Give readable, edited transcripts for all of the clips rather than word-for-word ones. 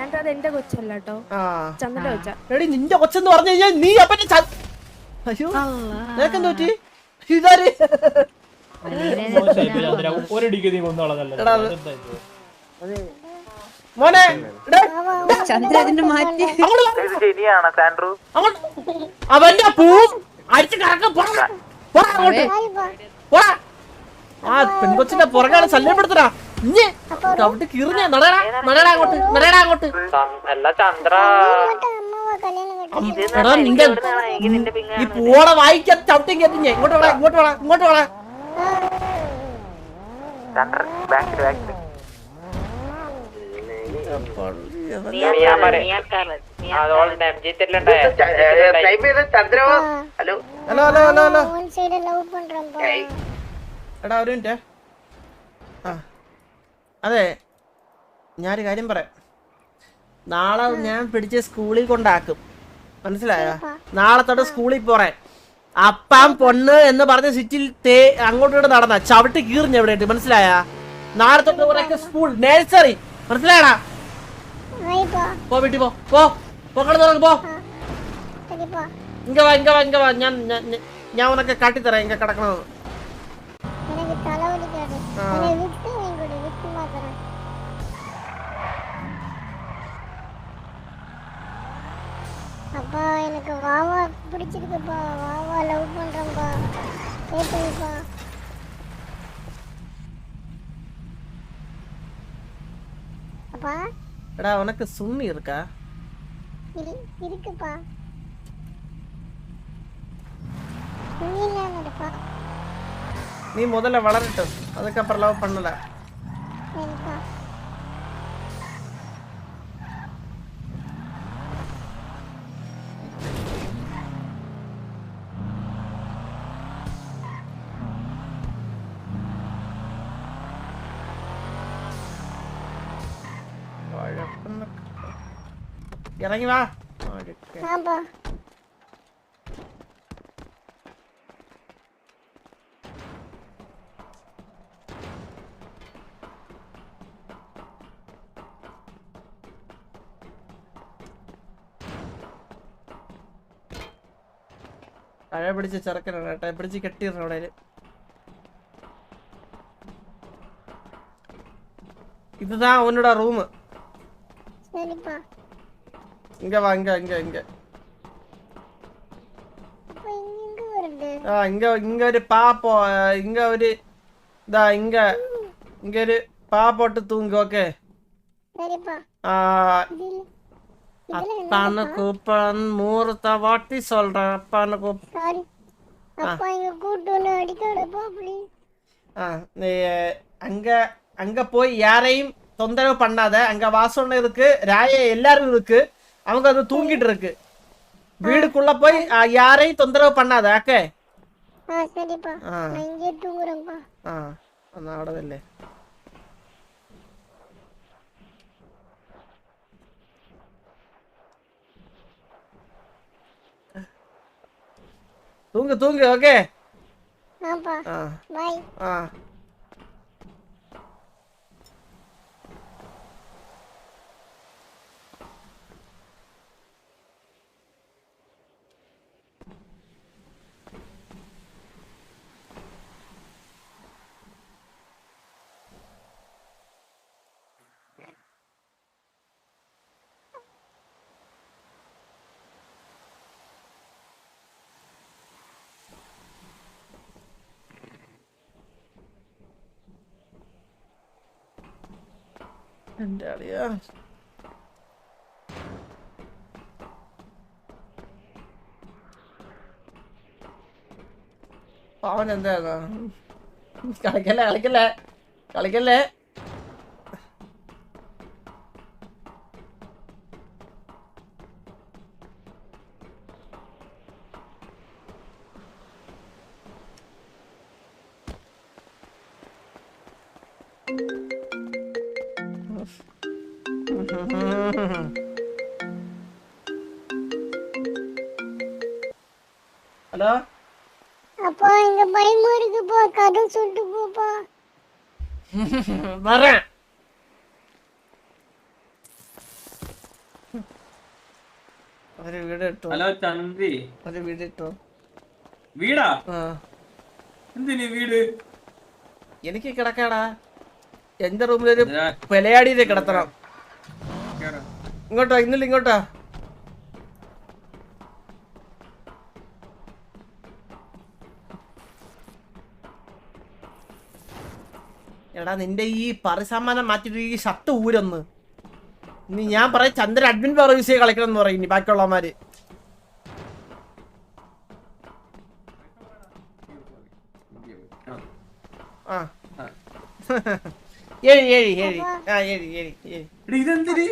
അത് എന്റെ കൊച്ചല്ല കേട്ടോ, ചന്ദ്രന്റെ കൊച്ച. എടി നിന്റെ കൊച്ചെന്ന് പറഞ്ഞു കഴിഞ്ഞാൽ നീ അപ്പനെ അയ്യോ നിനക്കെന്ത് പറ്റി? ഇതാര് മോനെ അവന്റെ പൂവും അടിച്ച് കറക്കം ആ പെൺകൊച്ചിന്റെ പുറകാണ് ശല്യപ്പെടുത്തടാ. ഇഞ്ഞ് അവിടെ കിറിഞ്ഞ നടടാ അങ്ങോട്ട് അങ്ങോട്ട്. എടാ നിന്റെ ഈ പൂവടെ വായിക്കാൻ ചവിട്ടി കയറ്റിഞ്ഞേ. ഇങ്ങോട്ട് വേടാ ഇങ്ങോട്ട് വേടാ. ഹലോ എടാ ഒരു മിനിറ്റ്. അതെ ഞാനൊരു കാര്യം പറയാം. നാളെ ഞാൻ പിടിച്ച് സ്കൂളിൽ കൊണ്ടാക്കും, മനസ്സിലായോ? നാളെ തൊട്ട് സ്കൂളിൽ പോറേ. അപ്പാം പൊണ്ണ് എന്ന് പറഞ്ഞ സിറ്റിൽ അങ്ങോട്ടും ഇങ്ങോട്ട് നടന്ന ചവിട്ടി കീറിഞ്ഞ എവിടെയായിട്ട്, മനസ്സിലായ? നാളെ തൊട്ട് സ്കൂൾ നഴ്സറി, മനസ്സിലായടാ? പോ വീട്ടിൽ പോ പോ. ഇങ്ങ വാ ഞാൻ ഉനക്ക് കാട്ടിത്തരാം ഇങ്ങ കിടക്കണത്. அப்பா எனக்கு வாவா பிடிச்சிருக்குப்பா, வாவா லவ் பண்றேன்ப்பா, கேட்டுப்பா. அப்பா எடா உனக்கு சுண்ணி இருக்கா? இருக்குப்பா. சுண்ணிலானப்பா. நீ முதல்ல வளரட்டும், அதுக்கப்புறம் லவ் பண்ணல. சரிப்பா. இறங்கி வா. ஆம்பா തഴ പിടിച്ച് ചെറുക്കനാണ് കേട്ടോ, പിടിച്ച് കെട്ടിയിരുന്നു അവിടെ. இதுதான் உன்னோட ரூம். சரிப்பா. இங்க வா இங்க. அப்ப இங்க வருது. இங்க ஒரு பாப்போ, இங்க ஒரு இங்க ஒரு பா போட்டு தூங்கு. ஓகே சரிப்பா. அப்பான்னு கூப்பிடன்னு 100 வாட்டி சொல்றேன். அப்பான்னு சாரி அப்பா, இங்க கூட்டோன்னு அடிக்காதப்பா ப்ளீஸ். நீ அங்க போய் யாரையும் தொந்தரவு பண்ணாத. அங்க வாசனை இருக்கு, ராய எல்லாரும் இருக்கு, அவங்க அது தூங்கிட்டு இருக்கு. வீடுக்குள்ள போய் யாரையும் தொந்தரவு பண்ணாத. ஓகே சரிப்பா, நான் இங்கே தூங்குறேன்ப்பா. நான் அவ்வளவுதல்லே. தூங்கு. ஓகே ஆப்பா பை. എന്റെ അളിയാ അവൻ എന്താ കളിക്കല്ലേ. ஹலோ அப்பா, இங்க பயமா இருக்குப்பா, கதை சொல்லிட்டு போப்பா. வரேன். ഒരു വീട് ഇട്ടോ, ഹലോ ചന്ദ്രി, ഒരു വീട് ഇട്ടോ. വീടാ? ആ എന്തിനീ വീട്? എനിക്ക് കിടക്കാടാ. എന്റെ റൂമിലൊരു പെലയാടിനെ കിടത്തണം. ഇങ്ങോട്ടോ, ഇന്നലെ ഇങ്ങോട്ടോ. എടാ നിന്റെ ഈ പരിസമ്മാനം മാറ്റിട്ട് ഈ ഷർട്ട് ഊരൊന്ന്. ഇനി ഞാൻ പറയാം ചന്ദ്രൻ അഡ്മിൻ പവർ യൂസ് ചെയ്ത് കളിക്കണം എന്ന് പറയും ഇനി ബാക്കിയുള്ളവന്മാര്. ആ ഏഴ് ഏഴ് ഏഴ് ആ ഏഴ് ഏഴ് ഏഴ്. ഇതെന്തിന്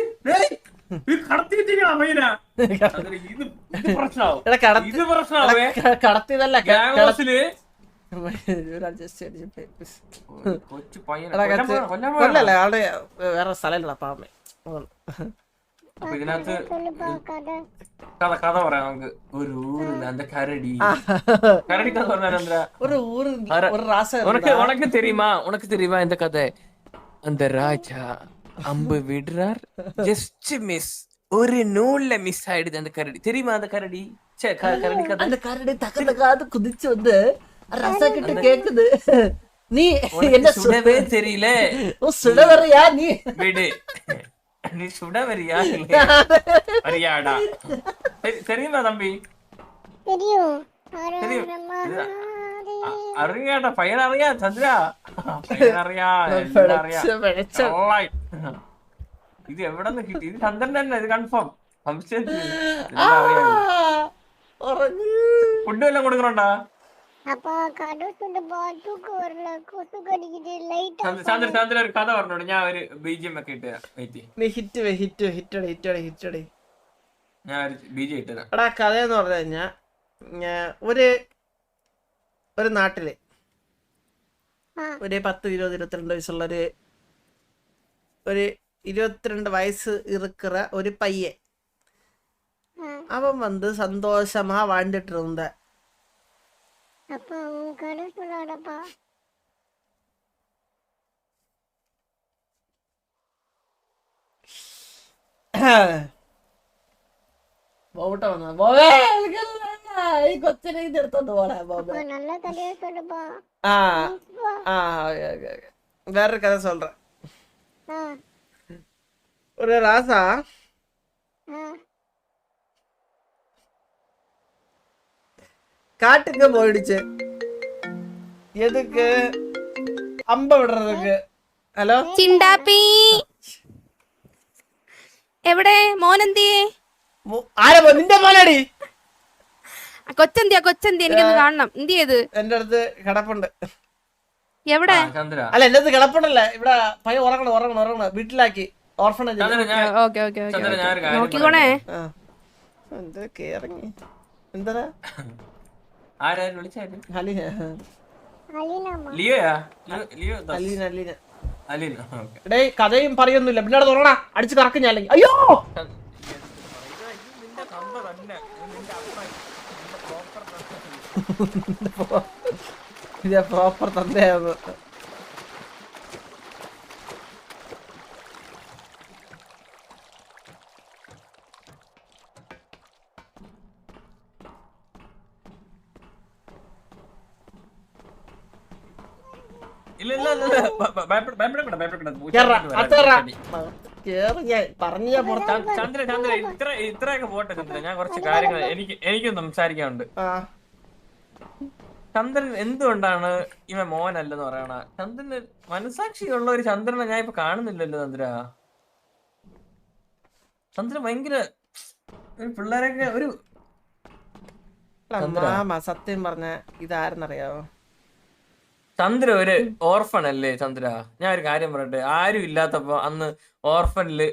കടത്തിട്ടാ മൈന? ഇത് പ്രശ്നമാവും, എടാ ഇത് പ്രശ്നമാവേ. കടത്തിയതല്ല ഗ്യാങ്സില് കൊച്ചു കൊല്ലല്ലേ ആളുടെ വേറെ സ്ഥലമില്ല പാവമേ. അപ്പൊ ഇതിനകത്ത് കഥ പറയാം നമുക്ക്. ഒരു ഊരില്ല அந்த கரடி கரடி கதை പറഞ്ഞാ ஒரு ஊரு ஒரு ராசா. உனக்கு தெரியுமா இந்த கதை? அந்த ராஜா அம்பு விடுறார், ஜஸ்ட் மிஸ், ஒரு நூல்ல மிஸ் ஆயிடுது அந்த கரடி. தெரியுமா அந்த கரடி? கரடி கதை. அந்த கரடி தக்கத்துக்காது குதிச்சு வந்து ரசா கிட்ட கேக்குது, நீ என்ன சுடவே தெரியல, சுட வரையா நீ? விடு, நீ சுட வரியா வரியாடா? தெரியுமா தம்பி? தெரியும். അറിയാട്ടാ, പയ്യൻ അറിയാ ചന്ദ്ര, പയ്യൻ അറിയാ. ഇത് എവിടെ നിന്ന് കിട്ടി? ഇത് ചന്ദ്രൻ തന്നെ, ഇത് കൺഫേം. സംശയത്തിന് ഫുഡ് വല്ലതും കൊടുക്കണോണ്ടാ? ചന്ദ്ര ഒരു കഥ പറഞ്ഞോണ്ട്, ഞാൻ ഒരു ബീജിയം ഒക്കെ ഇട്ട് ഞാൻ ഒരു ബീജിയം ഇട്ടതാ. എടാ കഥ എന്ന് പറഞ്ഞു കഴിഞ്ഞാ ഒരു നാട്ടില് ഒരു 10-20 22 വയസ്സുള്ള ഒരു 22 വയസ്സ് இருக்கிற ഒരു പയ്യൻ. അവൻ வந்து சந்தோஷமா வாழ்ந்துட்டு இருந்த. ബോബട്ട വന്ന ബോബേ ഈ കൊച്ചിനെ ഇതെടുത്തോണ്ട് പോടാ ബോബേ. ആ ആ വേറൊരു കഥ சொல்றேன். ஒரு ராசா காட்டுக்கு போயிடுச்சு. எதுக்கு? அம்ப விடுறதுக்கு. ഹലോ ചിണ്ടാപ്പി എവിടെ? മോനെന്തിയേ? ആരാ നിന്റെ മോനടി? കൊച്ചെന്തിയാ? എനിക്കൊന്ന് കാണണം. എന്തിയത്? എന്റെ അടുത്ത് കിടപ്പുണ്ട്. എവിടെ? അല്ല എന്റെ അടുത്ത് കിടപ്പുണ്ടല്ലേ, ഇവിടെ പയ്യ ഉറങ്ങണം വീട്ടിലാക്കി ഓർഫണേജ്. നോക്കിക്കോണേ. എന്താ കേറങ്ങി എന്താ കഥയും പറയൊന്നുമില്ല. പിന്നെ തുറണ അടിച്ചു കറക്കും ഞാൻ. അയ്യോ ഇതാ പ്രോപ്പർ തന്തയാന്ന്. ഇത്രയൊക്കെ പോട്ടെ ചന്ദ്ര, ഞാൻ കുറച്ച് കാര്യങ്ങൾ എനിക്കും സംസാരിക്കാനുണ്ട്. ചന്ദ്രൻ എന്തുകൊണ്ടാണ് ഇവൻ മോനല്ലെന്ന് പറയണ? ചന്ദ്രന് മനസാക്ഷിയുള്ള ഒരു ചന്ദ്രനെ ഞാൻ ഇപ്പൊ കാണുന്നില്ലല്ലോ ചന്ദ്ര. ചന്ദ്രൻ ഭയങ്കര പിള്ളേരൊക്കെ ഒരു സത്യം പറഞ്ഞ ഇതാരെന്നറിയാവോ? ചന്ദ്ര ഒരു ഓർഫൺ അല്ലേ ചന്ദ്ര? ഞാൻ ഒരു കാര്യം പറയട്ടെ, ആരും ഇല്ലാത്തപ്പോ അന്ന് ഓർഫനില്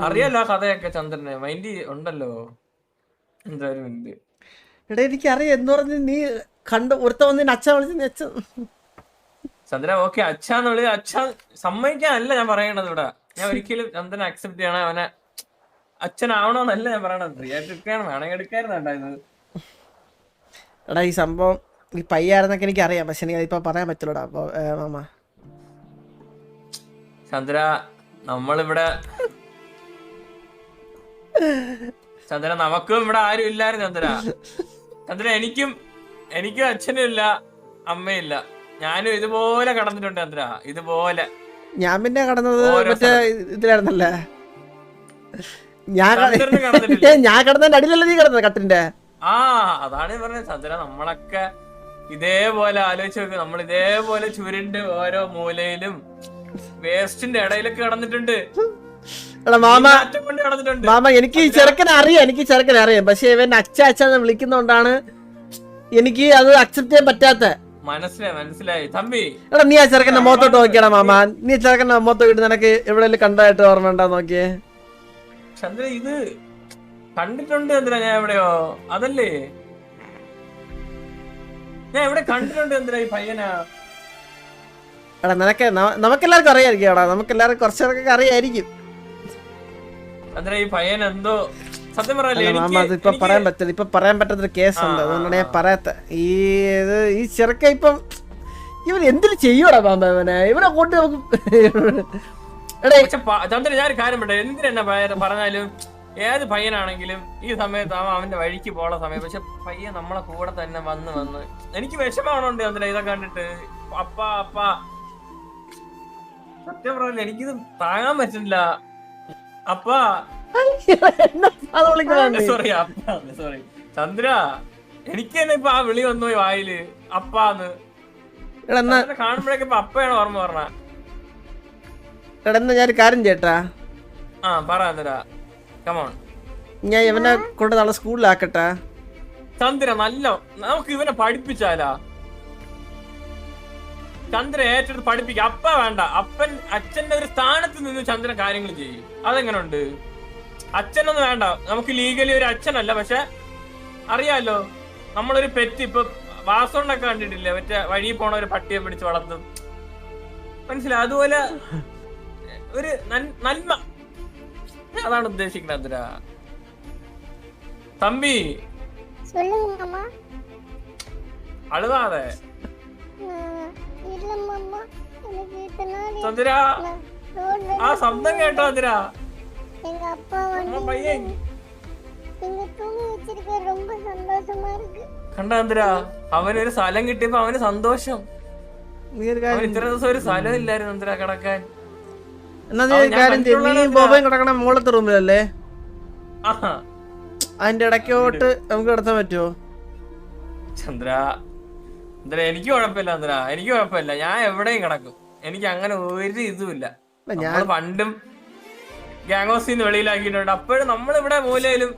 അറിയാലോ ആ കഥയൊക്കെ. ചന്ദ്രന് മൈൻഡ് ഉണ്ടല്ലോ. എന്താ ഒരു മിനിറ്റ് എടാ എനിക്കറിയാം എന്ന് പറഞ്ഞ് നീ കണ്ട് ഒരുത്ത വന്ന് അച്ഛൻ വിളിച്ച ചന്ദ്ര. ഓക്കെ അച്ഛാന്ന് വിളി, അച്ഛൻ സമ്മതിക്കാനല്ല ഞാൻ പറയണത് ഇവിടെ. ഞാൻ ഒരിക്കലും ചന്ദ്രനെ അക്സെപ്റ്റ് ചെയ്യണം, അവനെ അച്ഛനാവണോന്നല്ല ഞാൻ പറയണത്. ഫ്രീ ആയിട്ട് എടുക്കാണ്, വേണമെങ്കിൽ എടുക്കാറുണ്ടായിരുന്നത്. എടാ ഈ സംഭവം ഈ പയ്യായിരുന്നൊക്കെ എനിക്ക് അറിയാം, പക്ഷെ എനിക്ക് അതിപ്പോ പറയാൻ പറ്റില്ലടാ മാമ. ചന്ദ്ര നമ്മളിവിടെ ചന്ദ്ര നമുക്കും ഇവിടെ ആരും ഇല്ലായിരുന്നു ചന്ദ്ര. ചന്ദ്ര എനിക്കും അച്ഛനും ഇല്ല അമ്മയില്ല. ഞാനും ഇതുപോലെ കടന്നിട്ടുണ്ട് ചന്ദ്ര, ഇതുപോലെ. ഞാൻ പിന്നെ കടന്നത് മറ്റേ ഇതിലായിരുന്നല്ലേ, ചന്ദ്രന് കടന്നിട്ടില്ല. ഞാൻ കിടന്നതിന്റെ അടിയിലല്ലേ നീ കിടന്നത് കട്ടിന്റെ? ആ അതാണ് പറഞ്ഞത് ചന്ദ്ര, നമ്മളൊക്കെ ഇതേപോലെ ആലോചിച്ച് നോക്ക്. നമ്മൾ ഇതേപോലെ ചുരുണ്ട് ഓരോ മൂലയിലും വേസ്റ്റിന്റെ ഇടയിലൊക്കെ കിടന്നിട്ടുണ്ട്. മാമ കിടന്നിട്ടുണ്ട്. മാമ എനിക്ക് ചെറുക്കനെ അറിയാം, പക്ഷെ ഇവൻ അച്ഛന്ന് വിളിക്കുന്നോണ്ടാണ് എനിക്ക് അത് അക്സെപ്റ്റ് ചെയ്യാൻ പറ്റാത്ത. മനസ്സിലായി തമ്പി. എടാ നീ ആ ചെറുക്കന്റെ മുഖത്തോട്ട് നോക്കിയാടാ മാമ, നീ ചെറുക്കന്റെ മുഖത്ത് നോക്കിട്ട് നിനക്ക് എവിടെയെങ്കിലും കണ്ടതായിട്ട് ഓർമ്മ ഉണ്ടാ നോക്കിയേ. ചന്ദ്ര ഇത് കണ്ടിട്ടുണ്ട് ചന്ദ്ര, ഞാൻ എവിടെയോ അതല്ലേ, ഞാൻ എവിടെ കണ്ടിട്ടുണ്ട് ചന്ദ്ര ഈ പയ്യനാ. എടാ നിനക്ക് നമുക്കെല്ലാവർക്കും അറിയായിരിക്കും, എടാ നമുക്കെല്ലാവർക്കും കുറച്ചൊക്കെ അറിയായിരിക്കും ചന്ദ്ര ഈ പയ്യൻ എന്തോ സത്യം പറയല്ലേ. മാമ അത് ഇപ്പൊ പറയാൻ പറ്റില്ല, ഇപ്പൊ പറയാൻ പറ്റാത്തൊരു കേസുണ്ട്, അതുകൊണ്ടാണ് ഞാൻ പറയാത്ത. ഈ ചെറുക്ക ഇപ്പം ഇവൻ എന്തിനു ചെയ്യൂടാ മാമ ഇവനെ, ഇവനെ കൊണ്ട് ചന്ദ്ര ഞാൻ ഒരു കാര്യം പറയട്ടെ, എന്തിനെന്നെ പറഞ്ഞാലും ഏത് പയ്യനാണെങ്കിലും ഈ സമയത്ത് അവന്റെ വഴിക്ക് പോണ സമയം, പക്ഷെ പയ്യൻ നമ്മളെ കൂടെ തന്നെ വന്ന് എനിക്ക് വിഷമാണോണ്ട് ചന്ദ്ര ഇതൊക്കെ കണ്ടിട്ട്. അപ്പ സത്യം പറയല്ലേ, എനിക്കിത് താങ്ങാൻ പറ്റില്ല. സോറി ചന്ദ്ര, എനിക്ക് തന്നെ ഇപ്പൊ ആ വിളി വന്നു വായില് അപ്പാന്ന്. കാണുമ്പോഴേക്ക് ഇപ്പൊ അപ്പയാണ് ഓർമ്മ പറഞ്ഞ. ഞാനൊരു കാര്യം ചേട്ടാ, പറ ചന്ദ്ര, കമോൺ. ഞാൻ ഇവനെ കൊണ്ട് നാളെ സ്കൂളിലാക്കട്ടെ ചന്ദ്ര. നല്ല നമുക്ക് ഇവനെ പഠിപ്പിച്ചാലാ ചന്ദ്ര, ഏറ്റെടുത്ത് പഠിപ്പിക്കുക. അപ്പ വേണ്ട, അച്ഛന്റെ ഒരു സ്ഥാനത്ത് നിന്ന് ചന്ദ്രൻ കാര്യങ്ങൾ ചെയ്യും. അതെങ്ങനെ ഉണ്ട്? അച്ഛനൊന്നും വേണ്ട, നമുക്ക് ലീഗലി ഒരു അച്ഛനല്ല, പക്ഷെ അറിയാലോ നമ്മളൊരു പെറ്റ്. ഇപ്പൊ വാസോണ്ടൊക്കെ കണ്ടിട്ടില്ലേ, മറ്റേ വഴി പോണ ഒരു പട്ടിയെ പിടിച്ച് വളർത്തും, മനസ്സിലായി? അതുപോലെ ഒരു നന്മ, അതാണ് ഉദ്ദേശിക്കുന്നത് ചന്ദ്ര. തമ്പി അഴുതാതെ ചന്ദ്ര, ആ ശബ്ദം കേട്ടോ ചന്ദ്ര. പയ്യൻ കണ്ട ചന്ദ്ര, അവനൊരു സ്ഥലം കിട്ടിയപ്പോ അവന് സന്തോഷം. ഇത്ര ദിവസം ഒരു സ്ഥലം ഇല്ലായിരുന്നു ചന്ദ്ര കിടക്കാൻ. ബോബയും കിടക്കണ മുകളത്തെ റൂമിലല്ലേ, അതിന്റെ ഇടയ്ക്കോട്ട് നമുക്ക് കിടത്താൻ പറ്റുമോ? ചന്ദ്ര എനിക്ക് കുഴപ്പമില്ല ചന്ദ്ര, എനിക്ക് കുഴപ്പമില്ല. ഞാൻ എവിടെയും കിടക്കും, എനിക്ക് അങ്ങനെ ഒരു ഇതുമില്ല. ഞാൻ പണ്ടും ഗ്യാങ് ഹൗസിന്ന് വെളിയിലാക്കിയിട്ടുണ്ട്. അപ്പോഴും നമ്മളിവിടെ മൂലയിലും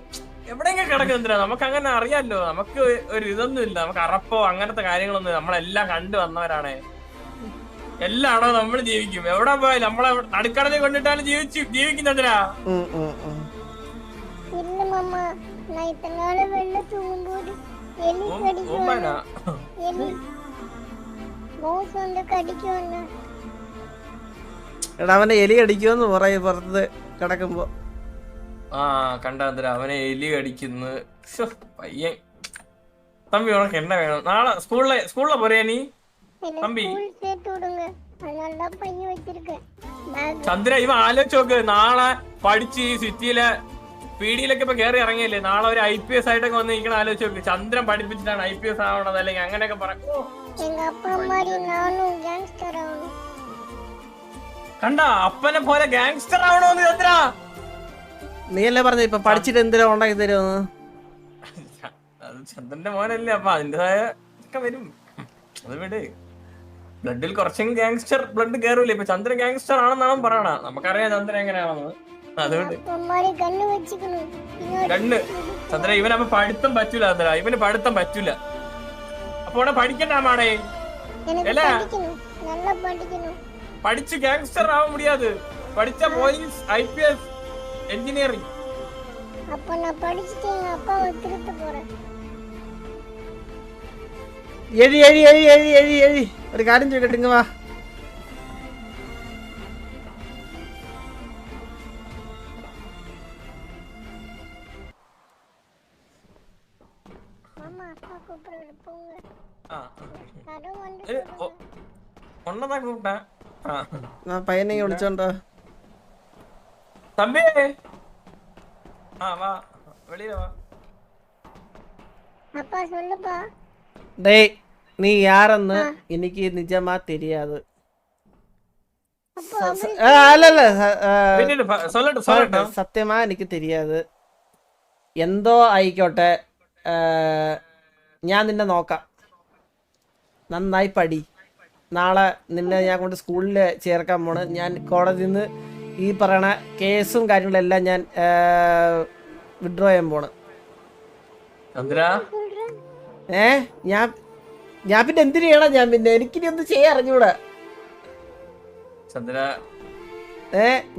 എവിടെയെങ്കിലും കിടക്കും ചന്ദ്ര. നമുക്ക് അങ്ങനെ അറിയാലോ, നമുക്ക് ഒരു ഇതൊന്നും ഇല്ല, നമുക്ക് അറപ്പോ അങ്ങനത്തെ കാര്യങ്ങളൊന്നും. നമ്മളെല്ലാം കണ്ടു വന്നവരാണ്, എല്ലായിടവും നമ്മൾ ജീവിക്കും. എവിടെ പോയാലും നമ്മളെ നടുക്കടലിൽ കൊണ്ടിട്ടാലും ജീവിക്കും ചന്ദ്ര. എടാ അവനെ എലി കടിക്കുമെന്ന് പറയും പുറത്ത് കിടക്കുമ്പോ. കണ്ട ചന്ദ്ര, അവനെ എലി കടിക്കുന്നു. പയ്യൻ തമ്പി ഉണക്ക് എണ്ണ വേണം. നാളെ സ്കൂളിലെ പോരേ നീ തമ്പി? ചന്ദ്ര ഇവ ആലോചിച്ച് നോക്ക്, നാളെ പഠിച്ച് ഈ സിറ്റിയിലെ പീഡിയിലൊക്കെ ഇപ്പൊ കയറി ഇറങ്ങിയല്ലേ, നാളെ ഒരു IPS ആയിട്ടൊക്കെ വന്ന് നിൽക്കണ ആലോചിച്ച് നോക്ക്. ചന്ദ്രൻ പഠിപ്പിച്ചിട്ടാണ് IPS ആവണത്, അല്ലെങ്കിൽ അങ്ങനെയൊക്കെ പറയും. കണ്ട അപ്പനെ പോലെ ഗാങ്സ്റ്റർ ആവണോന്ന് ചന്ദ്ര. നീ അല്ലേ പറഞ്ഞ ഇപ്പൊ പഠിച്ചിട്ട് എന്തിനാ ഉണ്ടാക്കി തരുമെന്ന്? അത് ചന്ദ്രന്റെ മോനല്ലേ, അപ്പൊ അതിന്റേതായ ഒക്കെ വരും. അത് വിട്, ബ്ലഡിൽ കുറച്ചെങ്കിലും ഗാങ്സ്റ്റർ ബ്ലഡ് കയറൂലേ. ഇപ്പൊ ചന്ദ്രൻ ഗാങ്സ്റ്റർ ആണെന്നാണ് പറയണ, നമുക്കറിയാം ചന്ദ്രൻ എങ്ങനെയാണെന്ന്. അതുകൊണ്ട് കണ്ണ് ചന്ദ്ര, ഇവനപ്പൊ പഠിത്തം പറ്റൂല ചന്ദ്ര, ഇവന് പഠിത്തം പറ്റൂല. അപ്പൊ പഠിക്കണ്ടാമാണേ, അല്ല പഠിച്ച് ഗാങ്സ്റ്റർ ആവാൻ മുടിയാത്. പഠിച്ച പോലീസ്, IPS, എഞ്ചിനീയറിംഗ്. ഒരു കാര്യം ചോദിക്കട്ടെ, ഇങ്ങ് വാ. ഒന്നതാ കൂട്ടാ പയ്യനെ വിളിച്ചോണ്ടോ തമ്പി. வா வெளியில வா. அப்பா சொல்லுப்பா. டேய் நீ யாருன்னு എനിക്ക് നിജമാ தெரியாது. അല്ല சொல்லட்டும். സത്യമാ എനിക്ക് தெரியாது. എന്തോ ആയിക്കോട്ടെ, ഞാൻ നിന്നെ നോക്കാം. നന്നായി പടി. നാളെ നിന്നെ ഞാൻ കൊണ്ട് സ്കൂളിൽ ചേർക്കാൻ പോണ്. ഞാൻ കോടതിയിൽ നിന്ന് ഈ പറയണ കേസും കാര്യങ്ങളെല്ലാം ഞാൻ വിഡ്രോ ചെയ്യാൻ പോണ്. ചന്ദ്ര ഞാൻ പിന്നെ എന്തിനു ചെയ്യണം? ഞാൻ പിന്നെ എനിക്കിനി എന്ത് ചെയ്യാൻ അറിഞ്ഞൂടാ. ചന്ദ്ര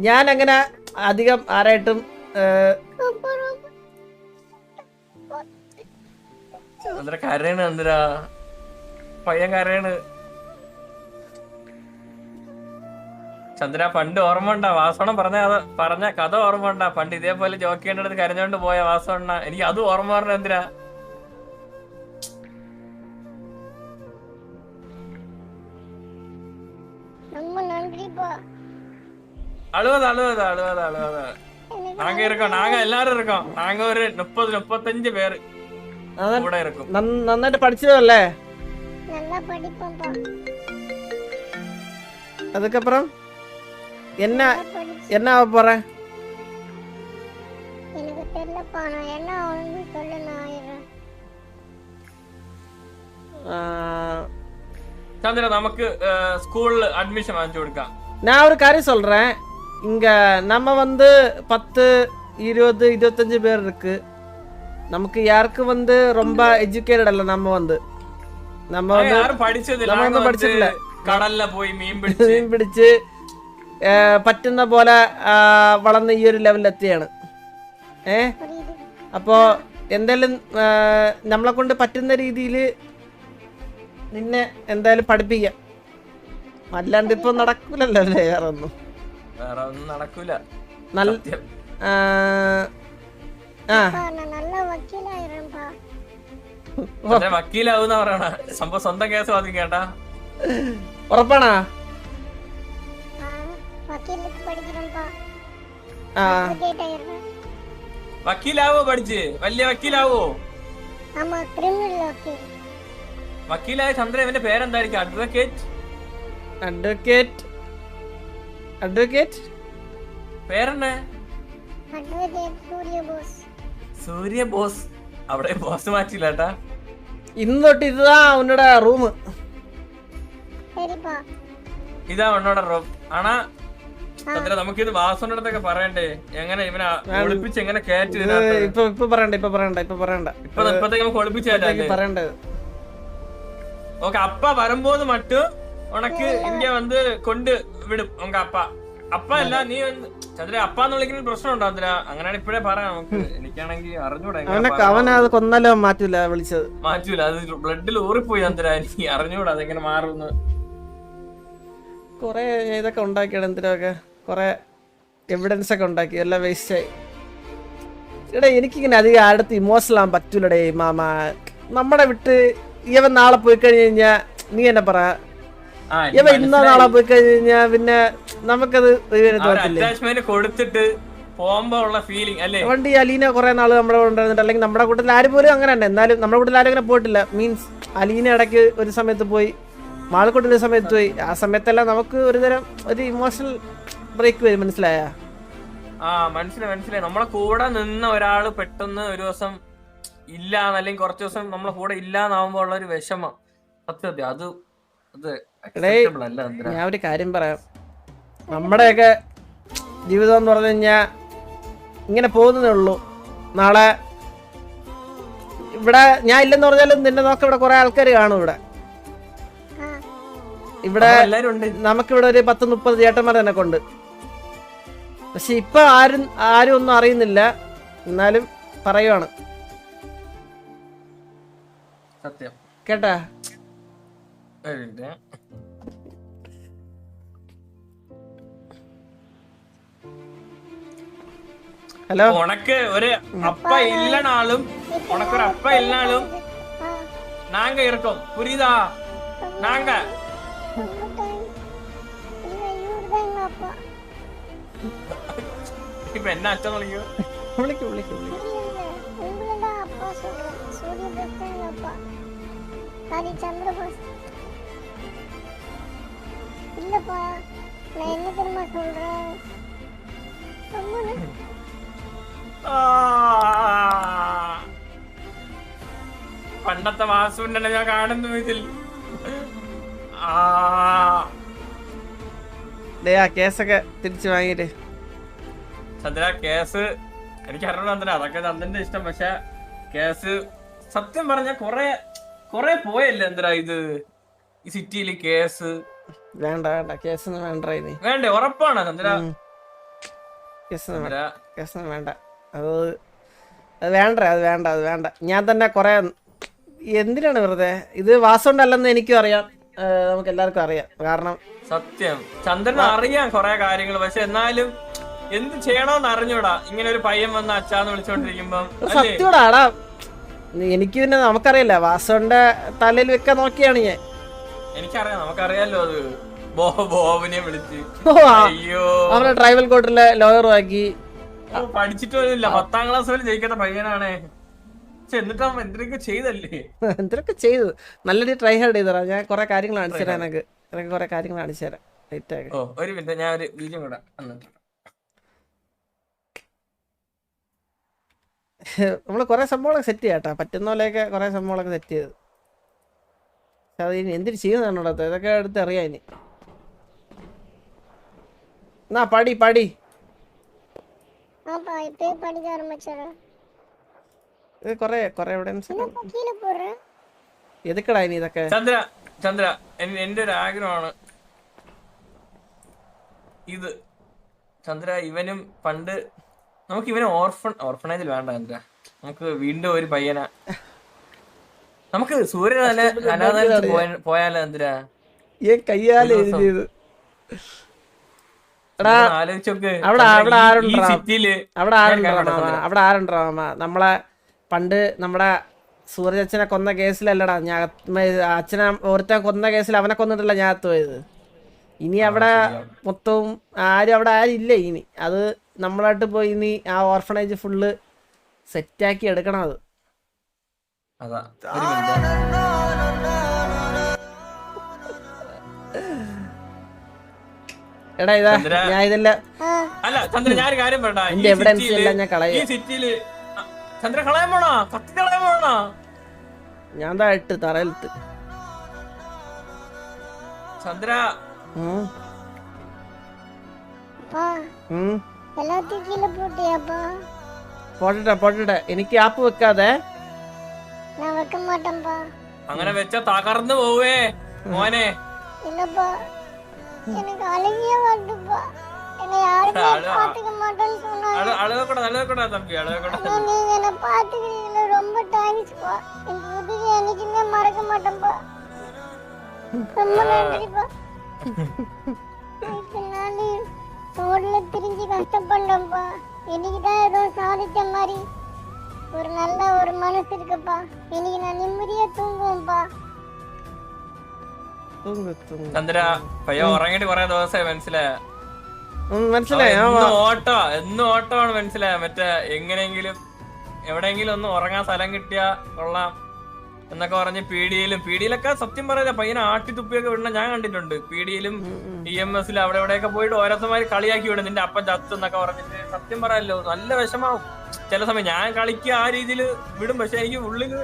ഞാൻ അങ്ങനെ അധികം ആരായിട്ടും ചന്ദ്ര കരയാണ്. ചന്ദ്ര പയ്യൻ കരയാണ്. ചന്ദ്ര പണ്ട് ഓർമ്മ ഉണ്ടാ വാസവണ്ണം പറഞ്ഞ കഥ ഓർമ്മ ഉണ്ടാ? പണ്ട് ഇതേപോലെ ജോക്ക് ചെയ്യേണ്ടത് കരഞ്ഞോണ്ട് പോയ വാസവണ്ണ. എനിക്ക് അതും ഓർമ്മ പറഞ്ഞ എന്തിനാ? அழுவதா நாங்க இருக்கோம். நாங்க எல்லாரும் இருக்கோம். நாங்க ஒரு 30-35 பேரு கூட இருக்கும். നന്നായിട്ട് പഠിച്ചതല്ലേ? நல்லா படிப்பேன்ப்பா. அதுக்கப்புறம் என்ன போற? எனக்கு தெரியலப்பா. நான் என்ன ஆகணும்னு சொல்லு, நான் ஆயிடுறேன். சந்திர நமக்கு ஸ்கூல்ல அட்மிஷன் வாங்கி கொடுക്കാം. நான் ஒரு காரியம் சொல்றேன். இங்க நம்ம வந்து 10, 20, 25 பேர் இருக்கு. நமக்கு யாருக்கு வந்து ரொம்ப எஜுகேட்டட் அல்ல. நம்ம யாரும் படிச்சதில்ல. കടലില പോയി മീൻ പിടിച്ച് പറ്റുന്ന പോലെ വളർന്ന ഈ ഒരു ലെവലിലെത്തിയാണ്. അപ്പോ എന്തായാലും നമ്മളെ കൊണ്ട് പറ്റുന്ന രീതിയിൽ നിന്നെ എന്തായാലും പഠിപ്പിക്കാം. അല്ലാണ്ട് ഇപ്പൊ നടക്കൂലല്ലോ അല്ലേ? വേറെ ഒന്നും നടക്കൂല. വക്കീലാവൂന്ന പറയണ സംഭവം. സ്വന്തം കേസ് വാദിക്കും കേട്ടാ. ഉറപ്പാണാ? വക്കീലാവോ? പഠിച്ച് വലിയ വക്കീലാവോ? വക്കീലായ ചന്ദ്ര ഇവന്റെ പേരെന്തായിരിക്കും? അഡ്വക്കേറ്റ് പേരെന്നെ? സൂര്യ ബോസ്. അവിടെ ബോസ് മാറ്റില്ല കേട്ടാ. ഇന്ന് തൊട്ട് ഇതാ ഉന്നോட റൂം. ഇതാ ഉന്നോட റൂം. ആണാ ചന്ദ്ര നമുക്കിത് വാസുവിന്റെ അടുത്തൊക്കെ പറയണ്ടേ? എങ്ങനെ ഇവനെ ഒളിപ്പിച്ച് എങ്ങനെ കയറ്റി? ഇപ്പൊ പറയണ്ട. ഇപ്പത്തേക്ക് നമുക്ക് ഒളിപ്പിച്ചു പറയണ്ടത്. ഓക്കെ, அப்பா வரும்போது மட்டும் உனக்கு இங்க வந்து கொண்டு விடும் உங்க அப்பா. அப்பா இல்ல നീ ചന്ദ്ര അപ്പാന്ന് വിളിക്കുന്ന പ്രശ്നമുണ്ടോ ചന്ദ്ര? അങ്ങനെയാണ് ഇപ്പഴേ പറയാം നമുക്ക്. എനിക്കാണെങ്കിൽ അറിഞ്ഞൂടാ. അവനത് കൊന്നല്ലോ മാറ്റൂല. വിളിച്ചത് മാറ്റൂല. അത് ബ്ലഡിൽ ഊറിപ്പോയി ചന്ദ്ര. എനിക്ക് അറിഞ്ഞൂടാ അതെങ്ങനെ മാറുന്നു. കൊറേ ഇതൊക്കെ ഉണ്ടാക്കിയാണ്. എന്തിനൊക്കെ കൊറേ എവിഡൻസ് ഒക്കെ ഉണ്ടാക്കി. എല്ലാം വേസ്റ്റ് ആയി. എടാ എനിക്കിങ്ങനെ അധികം അടുത്ത് ഇമോഷണൽ ആവാൻ പറ്റൂലടേ മാമ. നമ്മുടെ വിട്ട് ഇവൻ നാളെ പോയി കഴിഞ്ഞാ നീ എന്നെ പറ. ഇവ ഇന്നോ നാളെ പോയി കഴിഞ്ഞാ പിന്നെ നമുക്കത് കൊടുത്തിട്ട് പോകുമ്പോ ഉള്ള ഫീലിംഗ് അല്ലേ? വണ്ടി അലീന കുറെ നാള് നമ്മുടെ ഉണ്ടായിരുന്നിട്ട്, അല്ലെങ്കിൽ നമ്മുടെ കൂട്ടത്തിൽ ആരും പോലും അങ്ങനെ തന്നെ. എന്നാലും നമ്മുടെ കൂട്ടത്തിൽ ആരും അങ്ങനെ പോയിട്ടില്ല. മീൻസ് അലീന ഇടയ്ക്ക് ഒരു സമയത്ത് പോയി, മാളക്കൂട്ടിൽ സമയത്ത് പോയി. ആ സമയത്തെല്ലാം നമുക്ക് ഒരു തരം ഒരു ഇമോഷണൽ ബ്രേക്ക് വരും. മനസ്സിലായ? മനസ്സിലായി. നമ്മളെ കൂടെ നിന്ന ഒരാള് പെട്ടെന്ന് ഒരു ദിവസം ഇല്ല, അല്ലെങ്കിൽ കുറച്ച് ദിവസം നമ്മളെ കൂടെ ഇല്ലാന്നാവുമ്പോ ഉള്ള ഒരു വിഷമം. സത്യം അത് ഞാൻ ഒരു കാര്യം പറയാം. നമ്മുടെയൊക്കെ ജീവിതം എന്ന് പറഞ്ഞു കഴിഞ്ഞാ ഇങ്ങനെ പോകുന്നതേ ഉള്ളൂ. നാളെ ഇവിടെ ഞാൻ ഇല്ലെന്ന് പറഞ്ഞാലും നിന്നെ നോക്ക ഇവിടെ കുറെ ആൾക്കാർ കാണും. ഇവിടെ നമുക്കിവിടെ ഒരു 10-30 ചേട്ടന്മാർ തന്നെ കൊണ്ട്. പക്ഷെ ഇപ്പൊ ആരും ഒന്നും അറിയുന്നില്ല. എന്നാലും പറയുവാണ്. സത്യം കേട്ടാ? ഹലോ. ഉണക്ക് ഒരു അപ്പ ഇല്ലനാളും ഉണക്കൊരു അപ്പ ഇല്ലനാളും നാങ്ക ഇറക്കും. പുരിയുതാ? നാങ്ക ഇപ്പൊ എന്നാ അച്ഛൻ വിളിക്കൂ? വിളിക്കും വിളിക്കും വിളിക്കും. இல்ல உங்களோட அப்பா சொல்றேன் சூரிய பிரஸ்தான் அப்பா சாரி சந்திரபோஸ் இல்லப்பா நான் என்ன தெரியுமா சொல்றேன் ரொம்ப പണ്ടത്തെ വാസുണ്ടല്ലേ ഞാൻ കാണുന്നു ഇതിൽ. ഡേ ആ കേസൊക്കെ തിരിച്ചു വാങ്ങിയിട്ട് ചന്ദ്ര കേസ് എനിക്ക് അറിയണം ചന്ദ്ര, അതൊക്കെ ചന്ദ്രന്റെ ഇഷ്ടം. പക്ഷെ കേസ് സത്യം പറഞ്ഞ കൊറേ പോയല്ലേ ചന്ദ്ര ഇത് ഈ സിറ്റിയില് കേസ്. വേണ്ട വേണ്ട കേസൊന്നും വേണ്ട ഇനി. വേണ്ടേ? ഉറപ്പാണ് ചന്ദ്ര? കേസൊന്നും ചന്ദ്ര കേസൊന്നും വേണ്ട. അത് വേണ്ട അത് വേണ്ട അത് വേണ്ട. ഞാൻ തന്നെ കുറെ എന്തിനാണ് വെറുതെ ഇത് വാസുണ്ടല്ലെന്ന് എനിക്കും അറിയാം, നമുക്ക് എല്ലാവർക്കും അറിയാം. കാരണം സത്യം ചന്ദ്രന് അറിയാം കൊറേ കാര്യങ്ങൾ. പക്ഷെ എന്നാലും എന്ത് ചെയ്യണോന്ന് അറിഞ്ഞൂടാ. ഇങ്ങനെ ഒരു പയ്യൻ വന്ന് അച്ഛാന്ന് വിളിച്ചോണ്ടിരിക്കുമ്പോ സത്യോടാടാ എനിക്ക് പിന്നെ നമുക്കറിയില്ല. വാസുവിന്റെ തലയിൽ വെക്കാൻ നോക്കിയാണ് ഞാൻ. എനിക്കറിയാം, നമുക്കറിയാലോ അത്. ബോബിനെ വിളിച്ച് അയ്യോ അവനെ ട്രൈബൽ കോർട്ടിലെ ലോയർ ആക്കി. പഠിച്ചിട്ടൊന്നുമില്ല, 10ാം ക്ലാസ് വരെ ജയിക്കേണ്ട പയ്യനാണേ. പക്ഷെ എന്നിട്ട് അവൻ എന്തൊക്കെ ചെയ്തല്ലേ. എന്തൊക്കെ ചെയ്തു. നല്ല രീതി ട്രൈ ഹാർഡ് ചെയ്തറാ. ഞാൻ കുറെ കാര്യങ്ങൾ കാണിച്ചു തരാം. എനിക്ക് കുറെ കാര്യങ്ങൾ കാണിച്ചു തരാം. ഓ ഒരു മിനിറ്റ്, ഞാൻ ഒരു വീഡിയോ കൂടെ വന്നിട്ട്. നമ്മള് കുറെ സംഭവങ്ങളൊക്കെ സെറ്റ് ചെയ്യാട്ടാ. പറ്റുന്ന പോലെയൊക്കെ കുറെ സംഭവങ്ങളൊക്കെ സെറ്റ് ചെയ്ത്. പക്ഷെ അത് ഇനി എന്തിനു ചെയ്യുന്നതാണ് ഇവിടെ, ഇതൊക്കെ എടുത്ത് അറിയാം ഇനി. എന്നാ പടി പടി. ஆப்பா இப்பே படிக்க ஆரம்பிச்சறேன் ഇത് കൊറേ എവിഡൻസ് என்னப்பா கீழ போறேன் എതുക്കടാ ഇനി ഇതൊക്കെ. ചന്ദ്ര എന്റെ ഒരു ആഗ്രഹമാണ് ഇത്. ചന്ദ്ര ഇവനും പണ്ട് നമുക്ക് ഇവനെ ഓർഫണേജിൽ വേണ്ട ചന്ദ്ര. നമുക്ക് വീണ്ടും ഒരു പയ്യനാ. നമുക്ക് സൂര്യനാലയത്തിൽ പോയാലോ ചന്ദ്ര? ഈ കയ്യാലെ എഴുതിയത് ആലോചിച്ചോക്ക്. അവിടെ ആരുണ്ടോ സിറ്റിയില് അവിടെ ആരുണ്ടോ നമ്മളെ പണ്ട് നമ്മുടെ സൂരജ് അച്ഛനെ കൊന്ന കേസിലല്ലടാ ഞാൻ അച്ഛനെ ഒരുത്തൻ കൊന്ന കേസിൽ അവനെ കൊന്നിട്ടല്ല ഞാൻ പോയത്. ഇനി അവിടെ മൊത്തവും അവിടെ ആരും ഇല്ല ഇനി. അത് നമ്മളായിട്ട് പോയി ഇനി ആ ഓർഫണേജ് ഫുള്ള് സെറ്റാക്കി എടുക്കണം. അത് അതാ ഒരു മിനിറ്റ്. എടാ ഇതാ ഞാൻ ഇതെല്ലാം അല്ല ചന്ദ്ര ഞാനൊരു കാര്യം പറയട്ടാ. എന്റെ എവിഡൻസ് എല്ലാം ഞാൻ ഈ കളയാ. സിറ്റിയില് ചന്ദ്ര കളയാൻ പോണോ? കത്തി കളയാൻ പോണോ? ഞാൻ താ ഇട്ട് തറയിലിട്ട്. ചന്ദ്ര அப்பா எல்லாத்தையும் கீழ போட்டியாப்பா? പോട്ടെ എനിക്ക് ആപ്പ് വെക്കാതെ. நான் வைக்க மாட்டேன்ப்பா. അങ്ങനെ വെച്ച തകർന്നു പോവേ മോനെ. இல்லப்பா எனக்கு அழுகியே வருதுப்பா. என்னை யாருமே பாத்துக்க மாட்டேன்னு சொன்னாங்க. അളവെക്കടാ തമ്പി, അളവെക്കടാ. நீங்க என்ன பாத்துக்கிறீங்களா? ரொம்ப தேங்க்ஸ்ப்பா. இந்த உதவி என்னைக்குமே மறக்க மாட்டேன்ப்பா. ரொம்ப நன்றிப்பா. நானே ரோட்ல திரிஞ்சு கஷ்டப்பட்டேன்ப்பா. இன்னைக்குதான் ஏதோ சாதிச்ச மாதிரி ஒரு நல்ல ஒரு மனசு இருக்குப்பா. இன்னைக்கு நான் நிம்மதியா தூங்குவேன்ப்பா. ചന്ദ്ര പയ്യ ഉറങ്ങിട്ട് കൊറേ ദിവസമായി. മനസ്സിലായോ? മനസ്സിലായി. എന്നും ഓട്ടമാണ്. മനസ്സിലായോ? മറ്റേ എങ്ങനെയെങ്കിലും എവിടെയെങ്കിലും ഒന്ന് ഉറങ്ങാൻ സ്ഥലം കിട്ടിയാ കൊള്ളാം എന്നൊക്കെ പറഞ്ഞ് പീഡിയിലൊക്കെ സത്യം പറയാ പയ്യനെ ആട്ടിത്തുപ്പിയൊക്കെ വിടണ ഞാൻ കണ്ടിട്ടുണ്ട്. പീഡിയിലും EMSലും അവിടെ എവിടെയൊക്കെ പോയിട്ട് ഓരോരുത്തന്മാര് കളിയാക്കി വിടും. നിന്റെ അപ്പം ചത്ത് എന്നൊക്കെ പറഞ്ഞിട്ട്. സത്യം പറയാലോ നല്ല വിഷമാവും ചില സമയം. ഞാൻ കളിക്കുക ആ രീതിയിൽ വിടും. പക്ഷെ എനിക്ക് ഉള്ളില്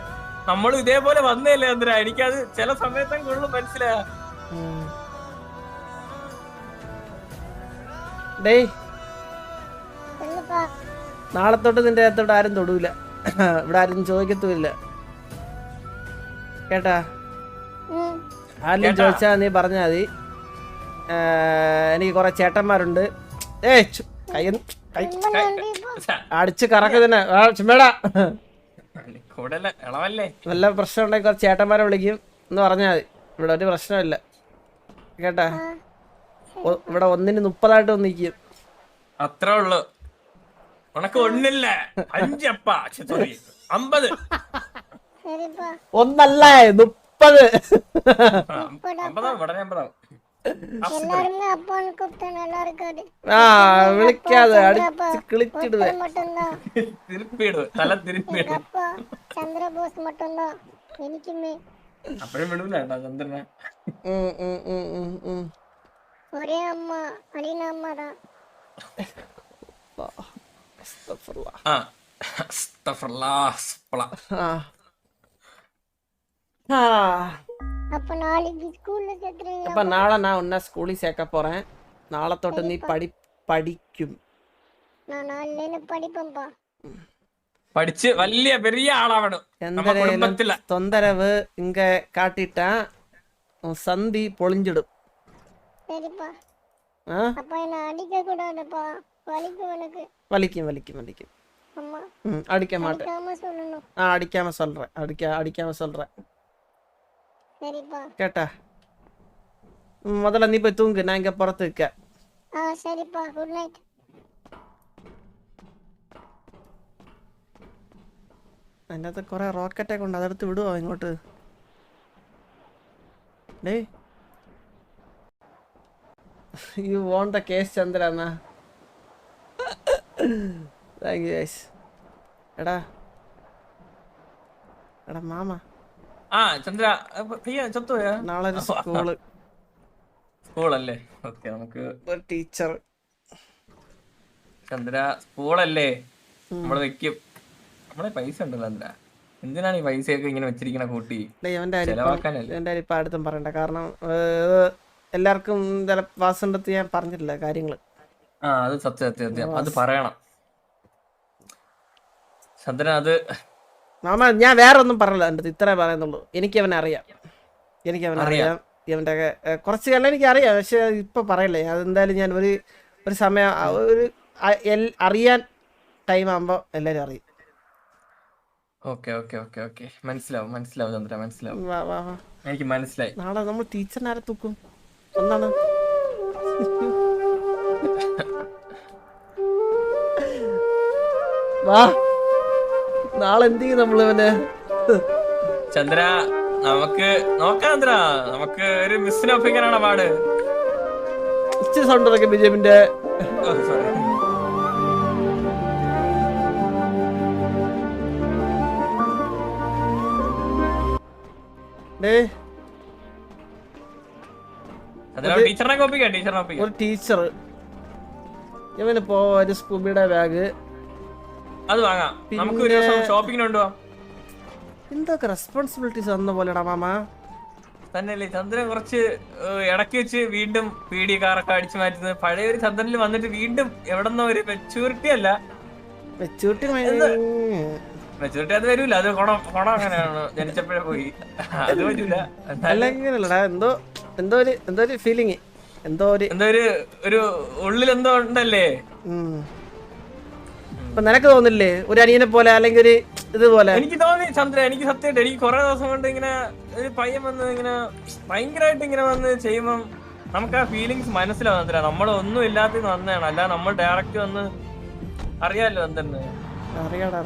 നമ്മളും ഇതേപോലെ വന്നേല്ലേ ചന്ദ്ര. എനിക്കത് ചില സമയത്തൊക്കെ ഉള്ളു. മനസ്സിലായ? ഡേയ് சொல்லுப்பா. നാളെ തൊട്ട് നിന്റെ അകത്തോട്ട് ആരും തൊടൂല. ഇവിടെ ആരും ചോദിക്കത്തുമില്ല കേട്ടാ. ആരും ചോദിച്ചാ നീ പറഞ്ഞാ മതി. എനിക്ക് കൊറേ ചേട്ടന്മാരുണ്ട്. ரொம்ப நன்றிப்பா. അടിച്ച് കറക്ക് തന്നെ ചുമേടാ. വല്ല പ്രശ്നം ഉണ്ടെങ്കിൽ കുറച്ച് ചേട്ടന്മാരെ വിളിക്കും എന്ന് പറഞ്ഞാൽ മതി. ഇവിടെ ഒരു പ്രശ്നമില്ല കേട്ടാ. ഇവിടെ 1-ന് 30 നിൽക്കും. അത്രേ ഉള്ളു. ഉണക്ക് ഒന്നില്ല 5 അപ്പ 50 சரிப்பா. ഒന്നല്ലേ 30. 50 ഉടനെ 50. எல்லாருமே அப்பான்னு கூப்பிட்டா நல்லா இருக்காது. ആ വിളിക്കാതെ അടിച്ച് കിളിച്ചിടുവേ. ஒருத்தர் மட்டும்தான் திருப்பிடு தலை திருப்பிடு அப்பா சந்திரபோஸ் மட்டும்தான் എനിക്കുமே. അപ്പഴും വിടൂല ചന്ദ്രനെ. ஒரே அம்மா அலினா அம்மா தான். ആ അസ്തഗ്ഫിറുല്ലാ, അസ്തഗ്ഫിറുല്ലാ. அப்ப நாளைக்கு ஸ்கூல்ல சேர்த்துறீங்களா? അപ്പൊ നാളെ ഞാൻ ഉന്നെ സ്കൂളിൽ ചേക്ക പോறேൻ. നാളെ തൊട്ട് നീ പഠിക്കും. நான் நாளையில படிப்பேன்ப்பா. പഠിച്ച് വലിയ പെരിയ ആളാവണം നമ്മ കുടുംബത്തില. തൊന്തരവ് ഇങ്ങ കാട്ടിട്ടാ സന്ധി പൊളിஞ்சிடும். சரிப்பா. அப்ப என்ன அடிக்க கூடாதுப்பா, வலிக்கும் எனக்கு. വലിക്കും. அம்மா അടിക്കാൻ മാട്ടേ. அடிக்காம சொல்லணும். அடிக்காம சொல்றேன். சரிப்பா. கேட்டா முதல்ல நீ போய் தூங்கு, நான் இங்க புறத்து இருக்க. சரிப்பா, குட் நைட். അതിനകത്ത് കുറെ റോക്കറ്റൊക്കെ ഉണ്ട്, അതെടുത്ത് വിടുവോ ഇങ്ങോട്ട്? ഡേ you want the case Chandra എന്നാ? Thank you guys. എടാ മാമ ആ ചന്ദ്ര ചത്തുപോയാ? നാളെ ഒരു സ്കൂളല്ലേ? ഓക്കെ, നമുക്ക് ഒരു ടീച്ചർ. ചന്ദ്ര സ്കൂളല്ലേ നമ്മള് വെക്കും. നമ്മളെ പൈസ ഉണ്ടല്ലോ ചന്ദ്ര, എന്തിനാണ് ഈ പൈസയൊക്കെ ഇങ്ങനെ വെച്ചിരിക്കണ കൂട്ടി? ഇവന്റെ ഇപ്പൊ അടുത്തും പറയണ്ട, കാരണം എല്ലാവർക്കും വാസുണ്ടത്ത് ഞാൻ പറഞ്ഞിട്ടില്ല കാര്യങ്ങള്. ആ അത് സത്യം അത് പറയണം ചന്ദ്ര. അത് മാമ ഞാൻ വേറെ ഒന്നും പറഞ്ഞില്ല, എൻ്റെ അടുത്ത് ഇത്രേ പറയുന്നുള്ളൂ. എനിക്കവനെ അറിയാം. ഇവന്റെ കുറച്ച് കാലം എനിക്കറിയാം, പക്ഷെ ഇപ്പൊ പറയല്ലേ. അതെന്തായാലും ഞാൻ ഒരു സമയം ഒരു അറിയാൻ ടൈം ആകുമ്പോ എല്ലാരും അറിയും. ഓക്കെ മനസ്സിലാവും ചന്ദ്ര, മനസ്സിലാവും. വാ എനിക്ക് മനസ്സിലായി. നാളെ നമ്മൾ ടീച്ചറിനാരെ തൂക്കും ഒന്നാണ്. വാ നാളെ എന്ത് ചെയ്യും നമ്മൾ ഇവനെ? ചന്ദ്ര നമുക്ക് നോക്കാം ചന്ദ്ര, നമുക്ക് ഒരു മിസ്സിനെ ഒപ്പിക്കാനാണ് പാട്. ഇച്ചിരി സൗണ്ട് ഇറക്കി ബിജെപിന്റെ. ഒരു ടീച്ചർ ഇവനിപ്പോ ഒരു സ്കൂബിയുടെ ബാഗ് അത് വാങ്ങാം. നമുക്ക് ഒരു ദിവസം ഷോപ്പിങ്ങിന് കൊണ്ടുപോവാം. എന്തൊക്കെ റെസ്പോൺസിബിലിറ്റീസ് വന്ന പോലെടാ മാമ. തന്നെയല്ലേ ചന്ദ്രൻ കുറച്ച് ഇടയ്ക്ക് വെച്ച് വീണ്ടും പീഡി കാറൊക്കെ അടിച്ചു മാറ്റുന്നത്. പഴയ ഒരു ചന്ദ്രനിൽ വന്നിട്ട് വീണ്ടും എവിടെന്നോ ഒരു മെച്ചൂരിറ്റി അല്ല, മെച്ചൂരിറ്റി അത് വരൂല. അത് കൊണം അങ്ങനെയാണ്, ജനിച്ചപ്പോഴേ പോയി. അത് വരൂല. എന്തോ ഒരു ഫീലിംഗ്, എന്തോ ഒരു ഉള്ളിൽ എന്തോ ഉണ്ടല്ലേ. ഇപ്പൊ നിനക്ക് തോന്നില്ലേ ഒരു അനിയനെ പോലെ അല്ലെങ്കിൽ ഒരു ഇതുപോലെ? എനിക്ക് തോന്നി ചന്ദ്ര, എനിക്ക് സത്യമായിട്ട് എനിക്ക് കുറെ ദിവസം കൊണ്ട് ഇങ്ങനെ ഒരു പയ്യൻ വന്ന് ഇങ്ങനെ ഭയങ്കരമായിട്ട് ഇങ്ങനെ വന്ന് ചെയ്യുമ്പം നമുക്ക് ആ ഫീലിങ്സ് മനസ്സിലാവും ചന്ദ്ര. നമ്മളൊന്നും ഇല്ലാത്ത വന്നതാണ്, അല്ല നമ്മൾ ഡയറക്റ്റ് വന്ന് അറിയാലോ എന്തെന്ന്. അറിയാടാ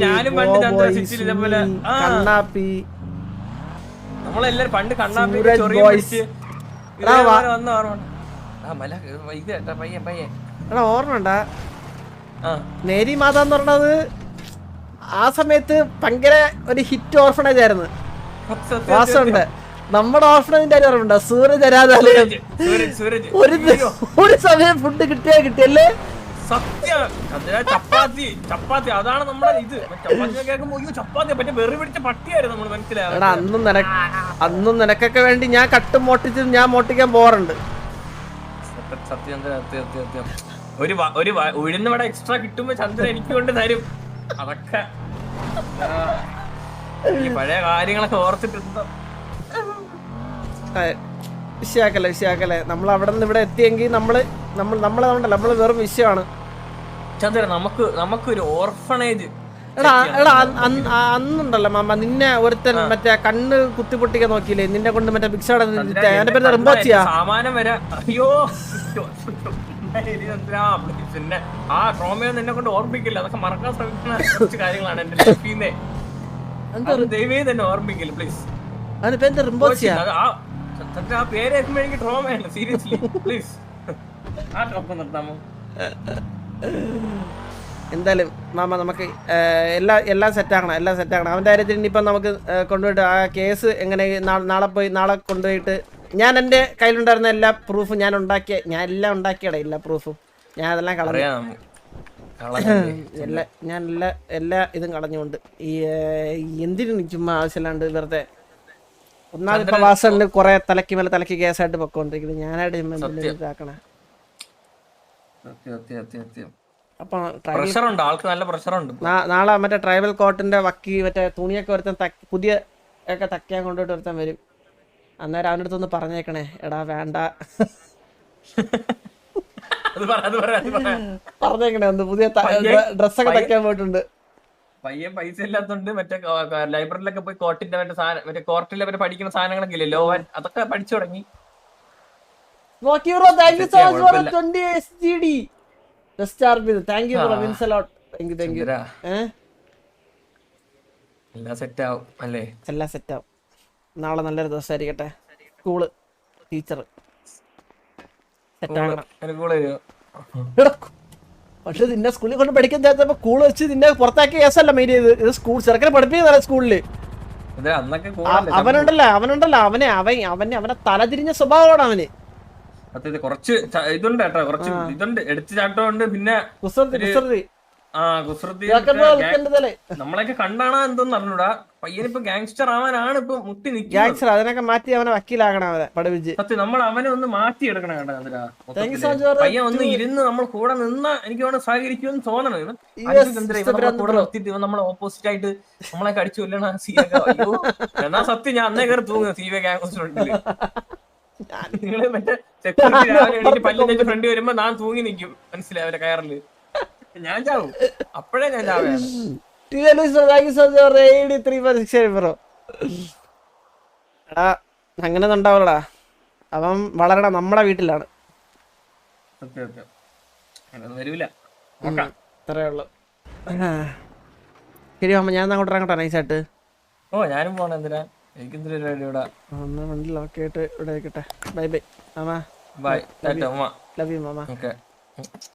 ഞാനും പണ്ട് ചന്ദ്ര സിറ്റിയിൽ ഇതേപോലെ നമ്മളെല്ലാരും പണ്ട് കണ്ണാപ്പി ചൊറിയ പിടിച്ച് വന്ന ഓർമ്മ. ഓർമ്മണ്ടാ നേരി മാതാ എന്ന് പറഞ്ഞത് ആ സമയത്ത് ഭയങ്കര ഒരു ഹിറ്റ് ഓർഫണേജ് ആയിരുന്നു. വാസുണ്ട് നമ്മുടെ ഓർഫണേജിന്റെ കാര്യം ഓർമ്മ. സൂരജ് അരാധാലയം ഒരു സമയം ഫുഡ് കിട്ടിയല്ലേ? സത്യം ചപ്പാത്തി അതാണ് നമ്മുടെ ഇത്. ചപ്പാത്തി കേൾക്കുമ്പോ ചപ്പാത്തി പറ്റ വെറി പിടിച്ച പട്ടിയായിരുന്നു നമ്മൾ മനസ്സിലാവും. അന്നും നിനക്കൊക്കെ വേണ്ടി ഞാൻ കട്ടും മോട്ടിച്ച് ഞാൻ മോട്ടിക്കാൻ പോറുണ്ട്. സത്യം ഒരു ഉഴുന്ന വട എക്സ്ട്രാ കിട്ടുമ്പോ ചന്ദ്രൻ എനിക്ക് കൊണ്ട് തരും. അതൊക്കെ ഈ പഴയ കാര്യങ്ങളൊക്കെ ഓർത്തിട്ടുണ്ടോ? വിഷയാക്കല്ലേ നമ്മൾ അവിടെ നിന്ന് ഇവിടെ എത്തിയെങ്കിൽ നമ്മളെ വെറും വിഷയമാണ് ചന്ദ്ര. നമുക്കൊരു ഓർഫണേജ്. എടാ അന്നുണ്ടല്ലോ മാമ നിന്നെ ഒരുത്തൻ മറ്റേ കണ്ണ് കുത്തിപ്പൊട്ടിക്കാൻ നോക്കിയില്ലേ? നിന്നെ കൊണ്ട് മറ്റേ ഭിക്ഷയുടെ സാമാനം വരെ. അയ്യോ പിന്നെ ആ ട്രോമയോ നിന്നെ കൊണ്ട് ഓർമ്മിക്കില്ല. അതൊക്കെ മറക്കാൻ ശ്രമിക്കുന്ന കുറച്ച് കാര്യങ്ങളാണ് എന്റെ ലൈഫിൽ നിന്ന്. ദൈവമേ തന്നെ ഓർമ്മിക്കില്ല പ്ലീസ്. ചന്ദ്ര ആ പേര് കേൾക്കുമ്പോ എനിക്ക് ട്രോമയാണ് സീരിയസ്ലി പ്ലീസ് ആ ടോപ്പ് നിർത്താമോ? എന്തായാലും മാമ നമുക്ക് എല്ലാം സെറ്റാക്കണം, എല്ലാം സെറ്റാക്കണം. അവൻ്റെ കാര്യത്തിൽ ഇനിയിപ്പം നമുക്ക് കൊണ്ടുപോയിട്ട് ആ കേസ് എങ്ങനെ നാളെ കൊണ്ടുപോയിട്ട് ഞാൻ എൻ്റെ കയ്യിലുണ്ടായിരുന്ന എല്ലാ പ്രൂഫും ഞാൻ എല്ലാം ഉണ്ടാക്കിയട, എല്ലാ പ്രൂഫും ഞാൻ അതെല്ലാം കളഞ്ഞു. അറിയാം ഞാൻ എല്ലാ ഇതും കളഞ്ഞുകൊണ്ട് ഈ എന്തിനും ചുമ്മാ ആവശ്യമില്ലാണ്ട് വെറുതെ ഒന്നാമത് ഇപ്പൊ വാസണ്ട് കുറെ തലക്ക് മേലെ തലക്ക് കേസായിട്ട് പൊക്കോണ്ടിരിക്കുന്നത്. ഞാനായിട്ട് ഇതാക്കണേ. അപ്പൊ പ്രഷറുണ്ട്, ആൾക്ക് നല്ല പ്രഷറുണ്ട്. നാളെ മറ്റേ ട്രൈബൽ കോർട്ടിന്റെ വക്കി മറ്റേ തുണിയൊക്കെ ഒരുത്തൻ പുതിയ ഒക്കെ തക്കാൻ കൊണ്ടുപോയിട്ട് ഒരുത്തൻ വരും. അന്നേരം അവൻ്റെ അടുത്തൊന്ന് പറഞ്ഞേക്കണേ, എടാ വേണ്ട പറഞ്ഞേക്കണേ, ഒന്ന് പുതിയ ഡ്രസ്സൊക്കെ തയ്ക്കാൻ പോയിട്ടുണ്ട്. പയ്യൻ പൈസ ഇല്ലാത്തോണ്ട് മറ്റേ ലൈബ്രറിയിലൊക്കെ പോയി കോർട്ടിന്റെ മറ്റേ കോർട്ടിലെ പഠിക്കുന്ന സാധനങ്ങളൊക്കെ ഇല്ലല്ലോ, അതൊക്കെ പഠിച്ചു തുടങ്ങി. എല്ലാം സെറ്റ് ആവും അല്ലേ? എല്ലാം സെറ്റ് ആവും. നാളെ നല്ലൊരു ദിവസമായിരിക്കട്ടെ. സ്കൂള് ടീച്ചർ പക്ഷെ നിന്നെ സ്കൂളിൽ കൊണ്ട് പഠിക്കാൻ ചേർത്തപ്പോ സ്കൂൾ വെച്ച് നിന്നെ പുറത്താക്കിയ കേസല്ല മെയിൻ ചെയ്ത്. ഇത് സ്കൂൾ ചെറുക്കനെ പഠിപ്പിക്കുന്നതാണ് സ്കൂളില്. അവനുണ്ടല്ലോ അവനെ തലതിരിഞ്ഞ സ്വഭാവമാണ് അവന്. കുറച്ച് ഇതുണ്ട് കേട്ടോ, കുറച്ച് ഇതുണ്ട്, എടുത്തു ചാട്ടമുണ്ട്. പിന്നെ നമ്മളൊക്കെ കണ്ടാണോ എന്തോന്ന് അറിഞ്ഞൂടാ. പയ്യനിപ്പോ ഗാങ്സ്റ്റർ ആവാനാണ് ഇപ്പൊ മുട്ടി നിൽക്കുന്നത്. അതിനൊക്കെ മാറ്റി അവനെ വക്കീലാകണം, അവനെ പഠിപ്പിച്ച്. സത്യം നമ്മൾ അവനെ ഒന്ന് മാറ്റി എടുക്കണം കേട്ടോ. പയ്യൻ ഒന്ന് ഇരുന്ന് നമ്മൾ കൂടെ നിന്ന എനിക്ക് സഹകരിക്കുമെന്ന് തോന്നണം. കൂടെ നിർത്തിയിട്ട് ഇവൻ നമ്മളെ ഓപ്പോസിറ്റ് ആയിട്ട് നമ്മളെ കടിച്ചു കൊല്ലണ സീനൊക്കെ. എന്നാ സത്യം ഞാൻ അന്നേ കയറി തൂങ്ങുന്നു സീവ ഗാങ്സ്റ്ററിൽ. നിങ്ങള് മറ്റേ സെക്യൂരിറ്റി രാവിലെ പല്ലിന്റെ ഫ്രണ്ട് വരുമ്പോ ഞാൻ തൂങ്ങി നിൽക്കും, മനസ്സിലായി അവരെ കയറില്. ഞാൻ ചാവും, അപ്പഴേ ഞാൻ ചാവാണ്. എടാ അങ്ങനെ ഉണ്ടാവൂടാ, അവൻ വളരണ നമ്മുടെ വീട്ടിലാണ്. വരൂല, അത്രേ ഉള്ളു. ശരി അമ്മ, ഞാൻ അങ്ങോട്ട് ഇറങ്ങട്ടെ നൈസായിട്ട്. ഓ ഞാനും പോണ എന്തിനാ, എനിക്കെന്തിനാ ഇവിടെ വണ്ടിയിൽ ഓക്കെ ആയിട്ട് ഇവിടെ ആയിക്കട്ടെ. ബൈ ബൈ മാമ. ബൈ, ലവ് യു മാമ. ഓക്കെ.